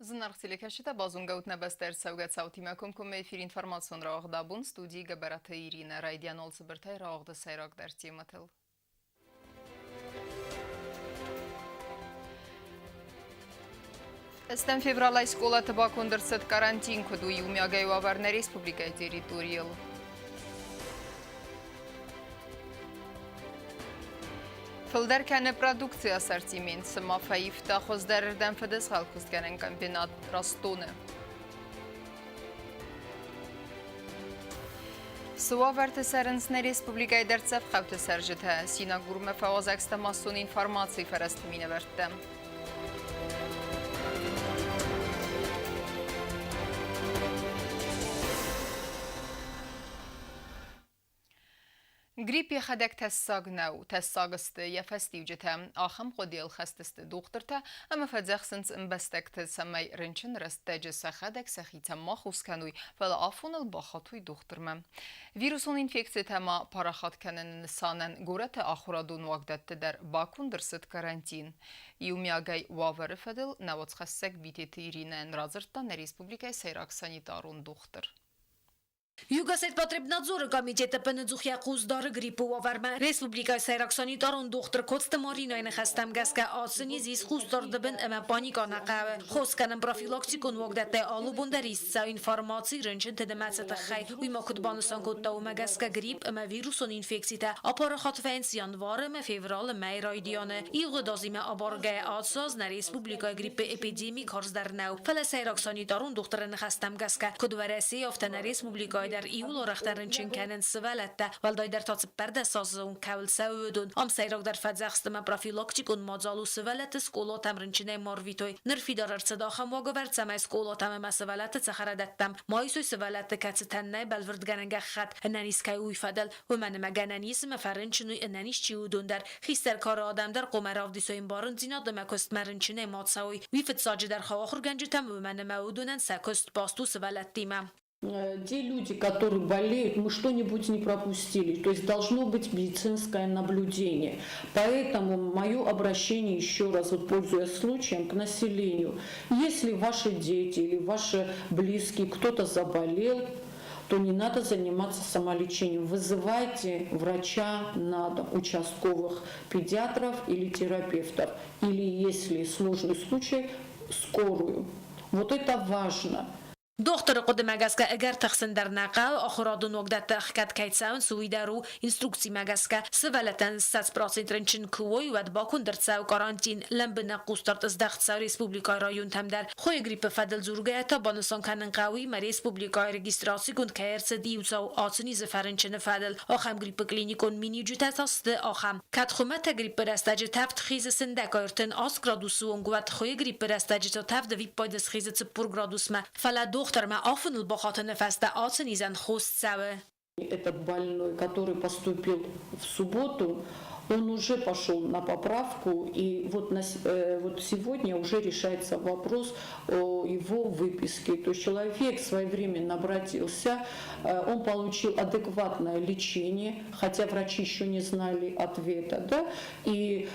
Զնարխցիլեքաշիտա բազունգաուտ նեբեստեր սավգացաուտի մյակոմքում էֆիր ինформацион ռաղդաբուն ստուդի գբարատը իրինը ռայդյան ոլցը բրթայ ռաղդը սայրակ դերցի մտել։ Estem fevralay skola tabakon dërset karantin këdu i umjagaju avarne Respublikaj teritorial. Fılderkene produksiya sortiment smafaif ta xozderden fedes halkustgenen kombinat rastone. Sua vertesərənsnə Respublikaj dərtsəv xavtı sərjitə, sina qurmə fəvaz ekstəmasyon informasiya fərəstəminə vərtdə. Gripi xədək təssaqnəv, təssaqıstı, yəfəstiycətə, axım qodiyel xəstəstə doktorta, əmə fədzəxsınc ımbəstəkdə səməy rınçın rəstəcəsə xədək səxitə maxuskənuy, vələ afunıl baxatuy doktormə. Virusun infeksiyətəmə paraxatkənən sanən qorətə axuradun vaqdətdə dər bakundırsit karantin. İumyagay vavərı fədil, nəvəc xəssək biteti irinən razırtdan Respublikay seyrak sanitarun doktor. Югасет потребнадзора комитета пенедзухя куздары гриппу аварма Республика Сайраксани тарон доктор Котста Маринайна хастам гаска асыни зис куздардыбын эме паникана кавы. Хосканын профилактикун вогдатте алубунда рисца информации рынчын тедемацета хай. Уйма кутбанусан котта ума гаска грипп эме вирусон инфекцита апарахат фэнс январ эме феврал эме райдияны. Илгы дазиме абаргай адсаз на Республика гриппы эпидемик харздарнау. Фэлэ Сайраксани тарон докторын хастам гаска кудвареси офтана Республика در ایول رخترن چنکنن سوالته ولدای در تاس پرده سازون کول سودون ام سیراک در فدزخستم پروفیلاکتیکون مازالو سوالت اسکولا تمرنچنه مارویتوی نرفی دارر صداخم واگورد سم اسکولا تم مسوالت تخردتم مایسوی سوالت کتتنه بلوردگننگ خط اننیسکای اوی فدل و من مگننیسم فرنچنوی اننیش چیودون در خیستر کار آدم در قمراف دیسوین بارن زیناد دمکست مرنچنه ماتساوی ویفت ساج در خواخر گنجتم و من مودونن سکست باستو سوالت دیمم Те люди, которые болеют, мы что-нибудь не пропустили. То есть должно быть медицинское наблюдение. Поэтому мое обращение еще раз, вот пользуясь случаем, к населению. Если ваши дети или ваши близкие, кто-то заболел, то не надо заниматься самолечением. Вызывайте врача на дом, участковых педиатров или терапевтов. Или, если сложный случай, скорую. Вот это важно. دختر قد مگسکه اگر تخسن در نقل آخرادون وقت تخکت کیتسان سوی درو اینستروکسی مگسکه سوالتن 100% رنچن کوی ود باکن در تساو کارانتین لمب نقوستارت از دخت ساو ریسپوبلیکای رایون تم در خوی گریپ فدل زورگه تا بانسان کنن قوی ما ریسپوبلیکای رگیستراسی کند که ارس دیوتاو آتنی زفرنچن فدل آخم گریپ کلینیکون مینی جوتت است آخم کت خمت گریپ رستج تفت خیز سندکارتن آس گرادوسو انگوت خوی گریپ رستج تا تفت وی پایدس خیز تپور گرادوس ما فلا доктор ма афнул бахата нефеста ацнизен хост саве. Этот больной, который поступил в субботу, он уже пошел на поправку, и вот сегодня уже решается вопрос о его выписке. То есть человек своевременно обратился, он получил адекватное лечение, хотя врачи еще не знали ответа, да, и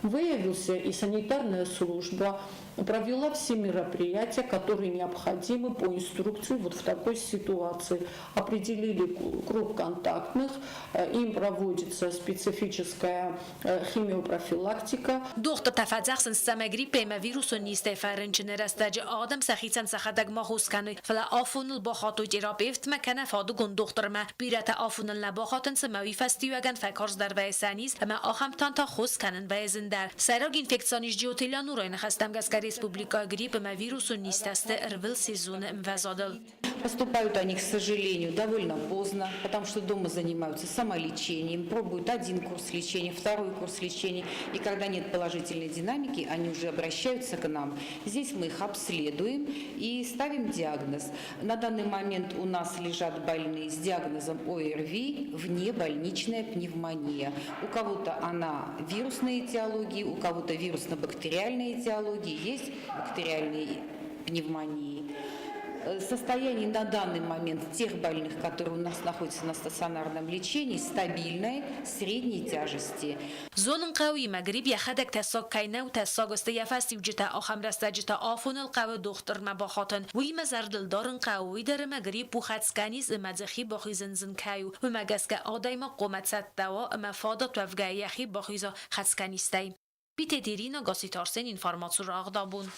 выявился, и санитарная служба провела все мероприятия, которые необходимы по инструкции вот в такой ситуации. Определили круг контактных, им проводится специфическая химиопрофилактика. Доктор тафадзахсен самегри пема вирусу нисте фаренчне растаج адам сахицам сахадаг махусканы фла афунул бахату терапевт мекана фадугун докторма бирата афунул набахатن سماوی فستیوگن فکارز در ویسانیز اما آخم تانتا خوز کنن ویزندر سراغ інфекциониш جیوتیلا نورین خستم گسکر республика грипп эма вирусу нистасте рвыл сезон мвазадал. Поступают они, к сожалению, довольно поздно, потому что дома занимаются самолечением, пробуют один курс лечения, второй курс лечения, и когда нет положительной динамики, они уже обращаются к нам. Здесь мы их обследуем и ставим диагноз. На данный момент у нас лежат больные с диагнозом ОРВИ, внебольничная пневмония. У кого-то она вирусной этиологии, у кого-то вирусно-бактериальной этиологии, есть бактериальные пневмонии. состояние на данный момент тех больных, которые у нас находятся на стационарном лечении, стабильное, средней тяжести. زون قوی مغرب یخدک تساق کینه و تساق است یفستی وجتا آخم رسته جتا آفون القوی دختر مباخاتن وی مزردل دارن قوی در مغرب بوخدسکانیز مدخی باخی زنزن کیو و مگسک آدای ما قومت ست دوا مفادت وفگه یخی باخیزا خدسکانیستی بیت دیرینا گاسی تارسن інформацию راغدابون.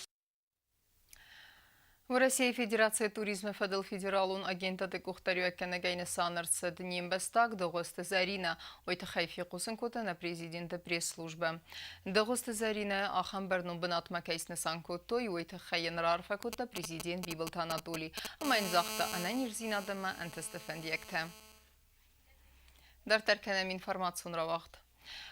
В России Федерация туризма Федералун агента Кухтарю Кенегайна Санарца Днем Бестак Догоста Зарина Ойтахайфи Кусенкота на президента пресс-службы. Догоста Зарина Ахамберну Бенат Макейсна Санкото и Ойтахайен Рарфакота президент Бибелт Анатолий. Майнзахта Ананирзина Дама Антестефендиекте. Дартарканам информацию равахт.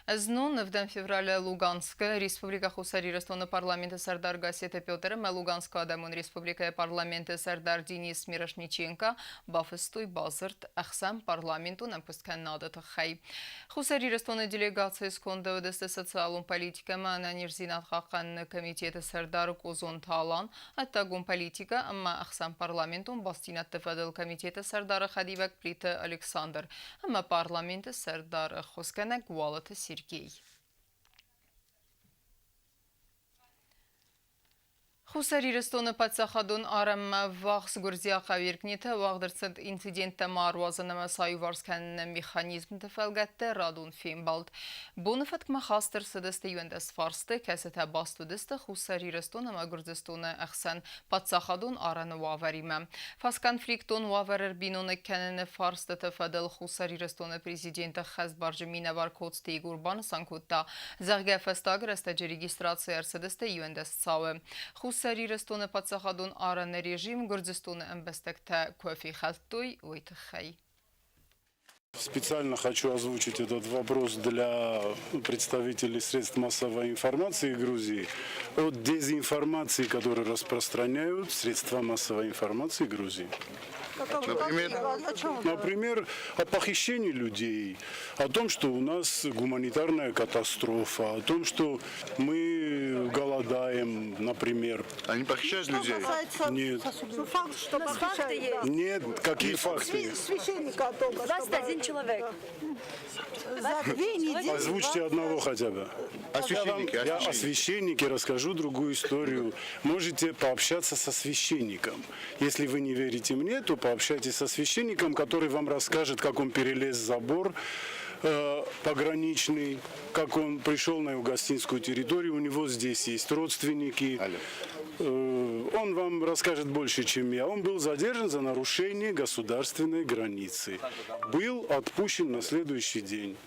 Знон в феврале Луганска Республика Хусари-Ростона парламента Сардар Гасета Пётерем Луганска Адамун Республика парламента Сардар Денис Мирошниченко Бафестой Базарт Ахсам парламенту напускан надо тахай. Хусари-Ростона делегация сконда удесте социалун политика мананирзинат хакан комитета Сардар Кузон Талан аттагун политика амма Ахсам парламентун бастинат тефадел комитета Сардара Хадивак Плита Александр амма парламента Сардар Хосканак Валата Сергей. Хусари-Ростона подсахадун арам вахс гурзия хавиркнета вахдырцент инцидентта маруазанама сайварскан механизм тефелгетте радун фембалд. Бонефатк махастер садесте юендес фарсте кесете бастудесте Хусари-Ростона магурзестона ахсан подсахадун аран вавериме. Фас конфликтон ваверер биноне кенене фарсте тефедел Хусари-Ростона президента Хазбаржемина варкоцте Гурбан Санкута. Зарге фестагресте регистрация арсадесте юендес цаве. Хусари-Ростона подсахадун аран режим Гурзестона эмбестекте кофе халтуй уйтхай. Специально хочу озвучить этот вопрос для представителей средств массовой информации Грузии о дезинформации, которую распространяют средства массовой информации Грузии. Например, о похищении людей, о том, что у нас гуманитарная катастрофа, о том, что мы голодаем, например. Они похищают людей? Нет. Факт, что похищают. Нет, какие факты? Священника только. 21 человек. За 2 недели. Озвучьте одного хотя бы. Я о священнике расскажу другую историю. Можете пообщаться со священником. Если вы не верите мне, то пообщайтесь со священником, который вам расскажет, как он перелез забор пограничный, как он пришел на югостинскую территорию, у него здесь есть родственники. Он вам расскажет больше, чем я. Он был задержан за нарушение государственной границы. Был отпущен на следующий день.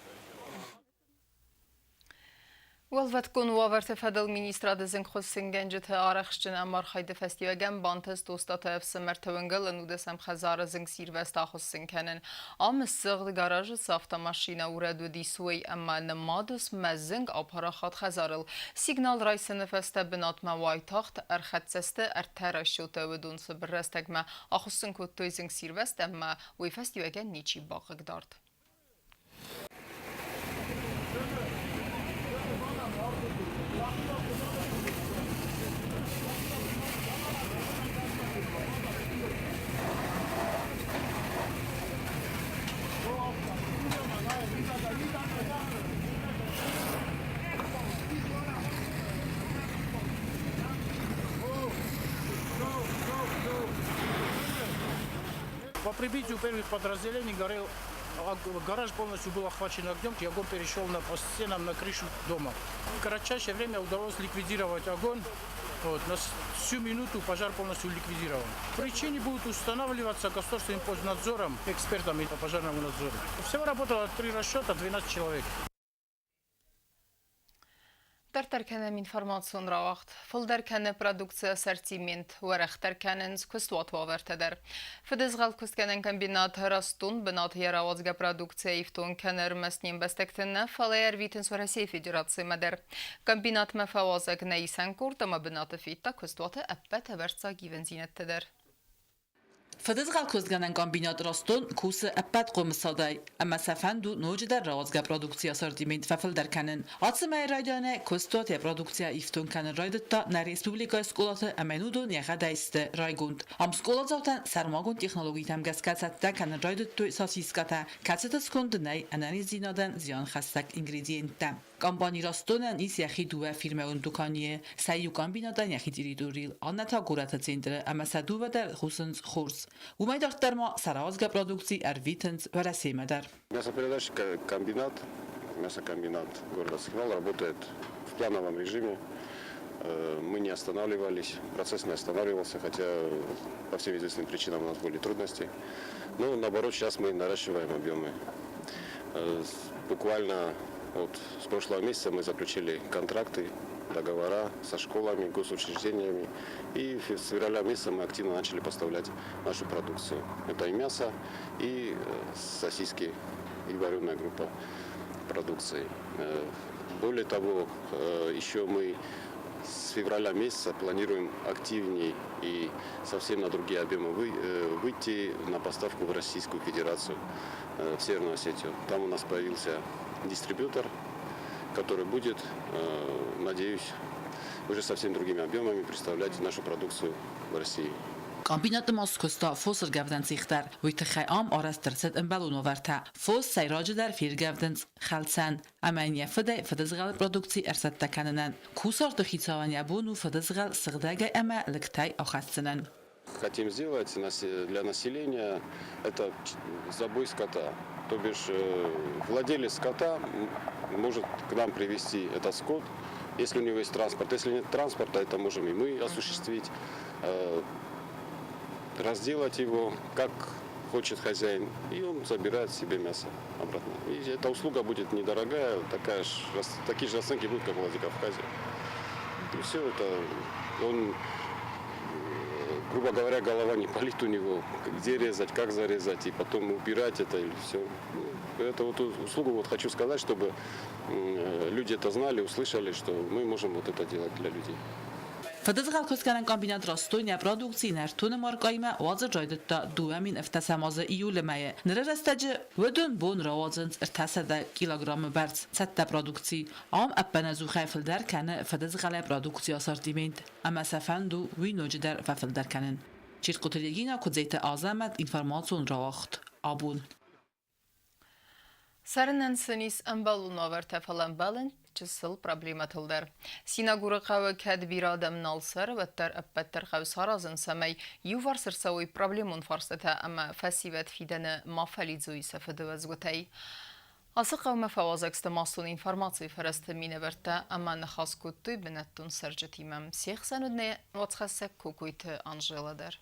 والفتكون وافرت فدل مینیستر دزن خسنگنجت آرخشن امار خیده فستیوگم بانتس دوستات افس مرتونگل نودسم خزار زنگ سیروستا خسنکنن آم سغد گاراژ سافتا ماشینا ورد دیسوی اما نمادس مزنگ آپاراخات خزارل سیگنال رایس نفسته بنات موای تاخت ارخدسته ارتراشوته و دونس برستگ ما آخسن کتوی زنگ سیروست اما وی فستیوگم نیچی باقگ دارد. По прибытию первых подразделений гараж полностью был охвачен огнем, и огонь перешел по стенам на крышу дома. В кратчайшее время удалось ликвидировать огонь. На всю минуту пожар полностью ликвидирован. Причины будут устанавливаться государственным надзором, экспертами по пожарному надзору. Всего работало 3 расчета, 12 человек. Дартарканам информацион равахт. Фулдаркана продукция ассортимент. Уарахтарканен скустуат вавертедер. Федезгал кустканен комбинат растун бенат яравазга продукция ифтун канер местним бестектенна фалайер витенс в России Федерации мадер. Комбинат мефавазак нейсан куртама бената фитта кустуата аппет аверца гивензинеттедер. فدزغال كوزغانان كومبينات راستون كوس أباد قوم الصداي أما سفندو نوجد الرازغا برودكسيا سرديمين ففل در كانن عاصمة رايدانه كوستو تي برودكسيا يفتون كان رايدتا نا ريسبوبليكا سكولات امنودو نيخا دايست رايگوند ام سكولات زوتن سرماگون تكنولوژي تام گسكاتتا كان رايدتو ساسيسكاتا كاتستسكوند ناي اناليزينادن زيان خستك انگريدينتا كامباني راستونن إيس يخي دوا فيرمون دوكانيه سايو كامبينادن يخي تريدوريل آنتا غورات سنتر أما سدوا در خصوص خورس وما يدرتر ما سرازغا برودكسي أرويتنز ورسيمة در Мясопередачный мясокомбинат города Сахинвал работает в плановом режиме. Мы не останавливались, процесс не останавливался, хотя по всем известным причинам у нас были трудности. Но наоборот, сейчас мы наращиваем объемы. Буквально вот с прошлого месяца мы заключили контракты, договора со школами, госучреждениями. И с февраля месяца мы активно начали поставлять нашу продукцию. Это и мясо, и сосиски, и вареная группа продукции. Более того, еще мы с февраля месяца планируем активнее и совсем на другие объемы выйти на поставку в Российскую Федерацию, в Северную Осетию. Там у нас появился дистрибьютор, который будет, надеюсь, уже совсем другими объемами представлять нашу продукцию в России. كامبينات موسكوستا فوسر جافدنس يختار ويتخي عام أراس درست إنبالونو ورتا فوس سيراج در فير جافدنس خالسان أمانيا فدزغال برودكتي أرسد تكننن كوسار دخيتاوان يبونو فدزغال سغداجي أما لكتاي أخستنن. Хотим сделать для населения это забой скота. То бишь владелец скота может к нам привезти этот скот, если у него есть транспорт. Если нет транспорта, это можем и мы осуществить. Разделать его, как хочет хозяин, и он забирает себе мясо обратно. И эта услуга будет недорогая, такие же расценки будут, как в Владикавказе. И все это, он, грубо говоря, голова не болит у него, где резать, как зарезать, и потом убирать это или все. Эту вот услугу вот хочу сказать, чтобы люди это знали, услышали, что мы можем вот это делать для людей. فدزغال كوسكان كامبينات راستونيا برودكسي نرتون ماركايما واز جايدتا دوامين افتساماز ايول ماي نرستج ودون بون روازنز ارتسد كيلوغرام برز ست برودكسي عام ابنزو خايفل در كان فدزغال برودكسي اسورتيمنت اما سفندو وي نوجدر ففل در كانن چير قوتليگينا كوزيت اعظمت انفورماسيون راوخت ابون Сарнансынис амбалунавар тефаламбалын чысыл проблематылдар. Синагуры қавы кәдбирадам налсар, ваттар аппаттар қавы саразын самай, ювар сырсауи проблемун фарстата, ама фасивет фиданы мафалидзуи сафады вазгутай. Асы қавма фавазаксты маслун информации фарасты миневерта, ама нахас кутты бінаттун сарджатимам. Сехсанудне вацхасак кукуйты Анжеладар.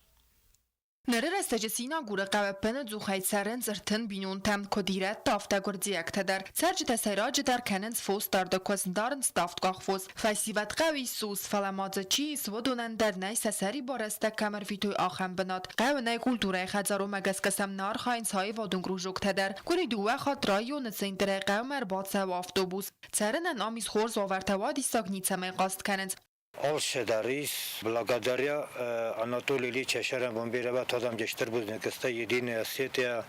نررستج سیناگور قوپن زوخای سرن زرتن بینون تم کدیرت تافته گردیک تدر سرج تسیراج در کننز فوس دارد کوزندارن ستافت گاخفوس فیسیوت قوی سوس فلمات چیز و دونن در نی سسری بارسته کمر فیتوی آخم بنات قو نی کلتوره خزارو مگس کسم نار خاین سای و دنگروژوک تدر گوری دوه خاط رایون سینتر قومر بات و افتوبوس سرنن آمیز خورز و ورتوادی ساگنیت سمی قاست کننز Алшедарис, благодаря Анатолию Ильичу Шарамбомбирова, тогда гештер будет, что Единая Осетия,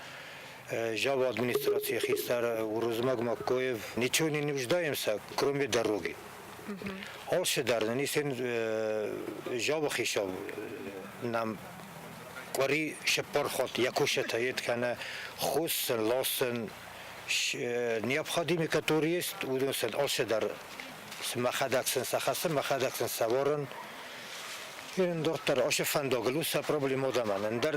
Жава администрация Хистара, Урузмаг Макоев, ничего не нуждаемся, кроме дороги. Алшедар, несен Жава Хишав, нам квари шепархот, якушета, еткана, хусен, лосен, необходимые, которые есть, удовольствие Алшедар. مخدکسن سخصه مخدکسن سوارن این دکتر آش فنداگلوس پروبلم دامن در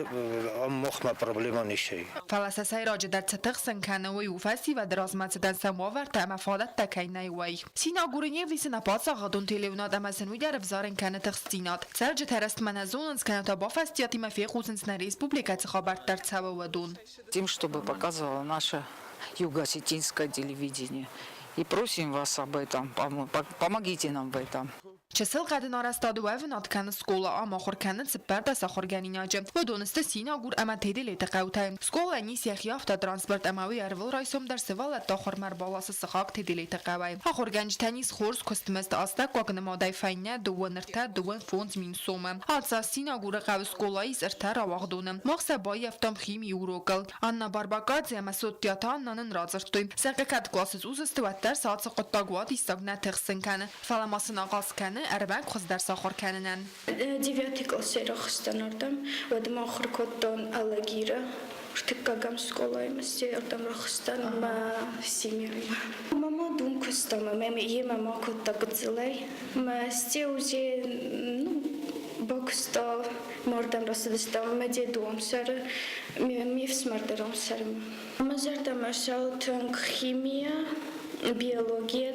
مخم پروبلم نیشی. فلسفه سیراج در تقسن کنوی و فسی و درازمت دن سماور تام فادت تکینای وی. سیناگورنی ویسنا پاسا غدون تلویزیون دامسنوی در افزارن کنه تخصینات. سرج ترست منازونس کنه تا با فستیاتی مفیخوسنس نریس پوبلیکات خبرت در سوا ودون. Тем, чтобы показывало наше юго-осетинское телевидение. И просим вас об этом, помогите нам в этом. Чесел قدنار استاد و ونات کن سکولا آما خور کنن سپرد سخور گنیناجم و دونسته سینا گور اما تیدی لیت قوتایم سکولا نیس یخیافت ترانسپورت اماوی ارول رایسوم در سوال تاخور مر بالاس سخاق تیدی لیت قوایم آخور گنج تنیس خورس کستمست آستا کوکن مادای فینه دوون ارتر دوون فونز مین سومم حادثه سینا گور قو سکولاییس ارتر آواغدونم مخص بای افتام خیمی اوروکل آنا بارباکات زیم سوتیاتان نانن رازرتویم سرقت کلاسز اوزست و در ساعت قطاقوات استاغ نتخسن کنه فلاماسن آغاز کنه اربک خود در ساخور کننن 9 классе рахстанардам вадам ахыр коттон алагира Штыккагам сколаймасте ортам рахстан ма семьяй. Мама думкустама меме мама котта гцлай ма сте узе ну бокста мордам расдастам меде домсар мифс мардам сар. Мазардам ашалтын химия биология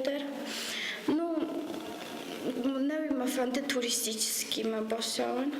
ну наверное, франты туристическими бассейн.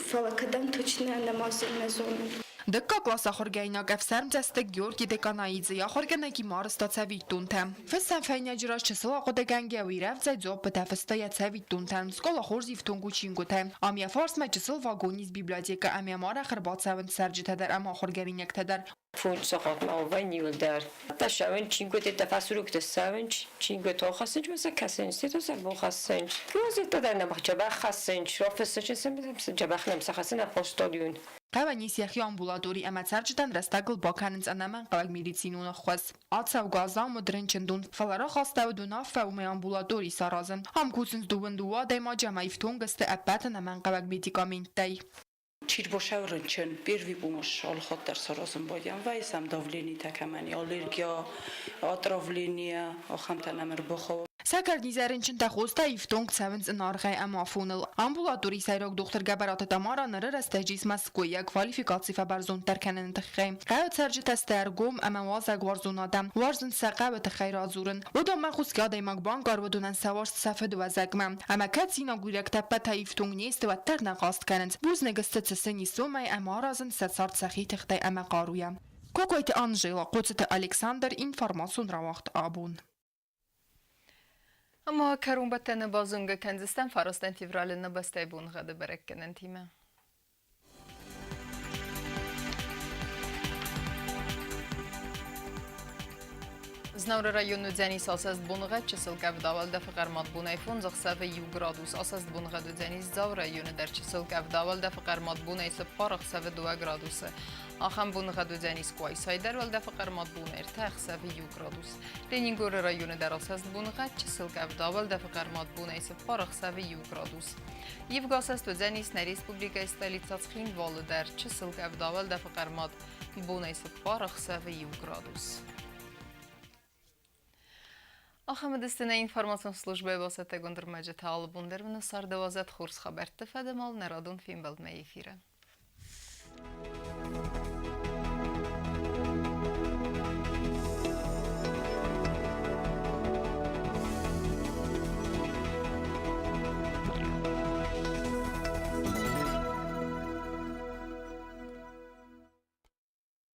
Фалакадам точно на мазельной зоне. دکا کلاس آخرگینا گفسرم دست گیورگی دکاناییزی آخرگنگی مارستا تسویتون تم فسن فینیا جراش چسلا قدگنگی ویرفت زید زوب بتفستا تسویتون تم سکولا خورزیفتون گوچینگو تم آمیا فارس مجسل واگونیز بیبلیاتیکا آمیا مارا خربات سوند سرجت در اما آخرگرینک تدر فون ساخت ما و نیول در تشاون چینگو تفسروک تساون چینگو تا خاصنج مثلا کسنج سی تا با خاصنج روزی تا در نمخ جبه خاصنج رافستش سم جبه خنم سخاصن اپوستالیون قوانیس یخی آمبولاتوری اما سرجتن رستگل با کننز انمان قلق میریسینون خواست آتساو گازا مدرنچندون فلارا خواسته و دوناف و می آمبولاتوری سارازن هم کوسنز دوون دوا دیما جمعیفتون گسته ابتن انمان قلق میدیکامنتی Чирбошаврынчен первый помощь алхоттар саразым боям вайсам давление такамани аллергия отравление ахамтанамер бохо سکرنیزرنچن تخوسته ایفتونگ سونز نارغای امافونل آمبولاتوری سیراک دکتر گبرات تمارا نره رستجیس مسکویا کوالیفیکاسی فبرزون ترکنن تخیم قاعد سرجت استرگوم اما وازگ وارزون آدم وارزن سقه تخیر آزورن و دام مخوس که آدم بانکار و دونن سوارس سفد و زگمم اما کت سینا گویک تپه تا ایفتونگ نیست و تر نقاست کنند بوز نگست سنی سومی اما رازن ست سخی تخته اما قارویم کوکویت آنژیلا قدست الکساندر اینفارماسون رواخت آبون اما کرون بتن بازونگ کنزستن فراستن تیورال نبسته بون غده برکنن تیمه Znavra rayonu Dzenis asast bunğa çısıl gavdaval da fıqarmat bunay fonzaq savi yu gradus asast bunğa Dzenis zav rayonu der çısıl gavdaval da fıqarmat bunay paraq savi 2 gradus axam bunğa Dzenis quay sayder val da fıqarmat bunay tax savi yu gradus Leningor rayonu der asast bunğa çısıl gavdaval da fıqarmat bunay paraq savi yu gradus Yevgasast Dzenis na respublika stolitsatskhin vol der çısıl gavdaval da fıqarmat bunay paraq savi yu gradus آخم دستنه اینفارماسیون служби واسطه گندر مجت آلبوندر و نصار 12 خورس خبرت فدمال نرادون فیلم بلد می افیره